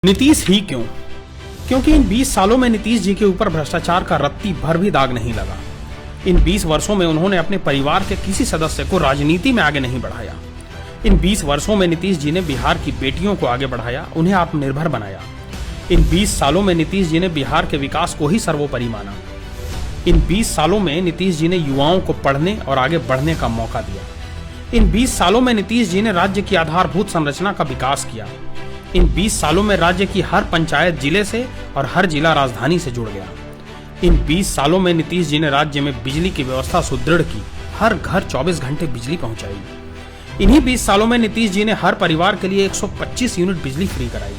नीतीश ही क्यों? क्योंकि इन 20 सालों में नीतीश जी के ऊपर भ्रष्टाचार का रत्ती भर भी दाग नहीं लगा। इन 20 वर्षों में उन्होंने अपने परिवार के किसी सदस्य को राजनीति में आगे नहीं बढ़ाया। इन 20 वर्षों में नीतीश जी ने बिहार की बेटियों को आगे बढ़ाया, उन्हें आत्मनिर्भर बनाया। इन 20 सालों में नीतीश जी ने बिहार के विकास को ही सर्वोपरि माना। इन 20 सालों में नीतीश जी ने युवाओं को पढ़ने और आगे बढ़ने का मौका दिया। इन 20 सालों में नीतीश जी ने राज्य की आधारभूत संरचना का विकास किया। इन 20 सालों में राज्य की हर पंचायत जिले से और हर जिला राजधानी से जुड़ गया। इन 20 सालों में नीतीश जी ने राज्य में बिजली की व्यवस्था सुदृढ़ की, हर घर 24 घंटे बिजली पहुंचाई। इन्हीं 20 सालों में नीतीश जी ने हर परिवार के लिए 125 यूनिट बिजली फ्री कराई।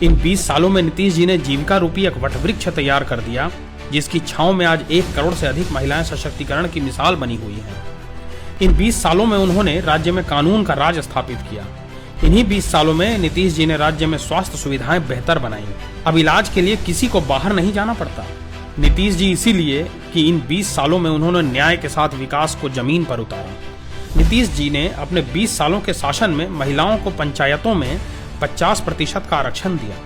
इन 20 सालों में नीतीश जी ने जीविका रूपी एक वटवृक्ष तैयार कर दिया, जिसकी छांव में आज 1 करोड़ से अधिक महिलाएं सशक्तिकरण की मिसाल बनी हुई हैं। इन 20 सालों में उन्होंने राज्य में कानून का राज स्थापित किया। इन्हीं 20 सालों में नीतीश जी ने राज्य में स्वास्थ्य सुविधाएं बेहतर बनाई। अब इलाज के लिए किसी को बाहर नहीं जाना पड़ता। नीतीश जी इसीलिए कि इन 20 सालों में उन्होंने न्याय के साथ विकास को जमीन पर उतारा। नीतीश जी ने अपने 20 सालों के शासन में महिलाओं को पंचायतों में 50% का आरक्षण दिया।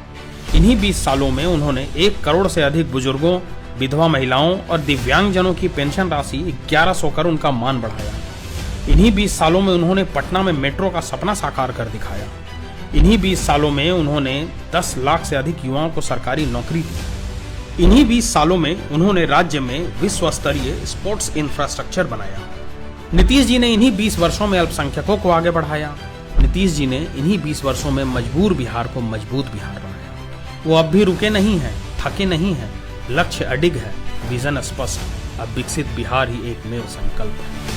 इन्हीं 20 सालों में उन्होंने 1 करोड़ से अधिक बुजुर्गों, विधवा महिलाओं और दिव्यांगजनों की पेंशन राशि 1100 कर उनका मान बढ़ाया। इन्हीं 20 सालों में उन्होंने पटना में मेट्रो का सपना साकार कर दिखाया। इन्हीं 20 सालों में उन्होंने 10 लाख से अधिक युवाओं को सरकारी नौकरी दी। इन्हीं 20 सालों में उन्होंने राज्य में विश्व स्तरीय स्पोर्ट्स इंफ्रास्ट्रक्चर बनाया। नीतीश जी ने इन्हीं 20 वर्षों में अल्पसंख्यकों को आगे बढ़ाया। नीतीश जी ने इन्हीं 20 वर्षों में मजबूर बिहार को मजबूत बिहार बनाया। वो अब भी रुके नहीं हैं, थके नहीं हैं, लक्ष्य अडिग है, विजन स्पष्ट। अब विकसित बिहार ही एकमेव संकल्प है।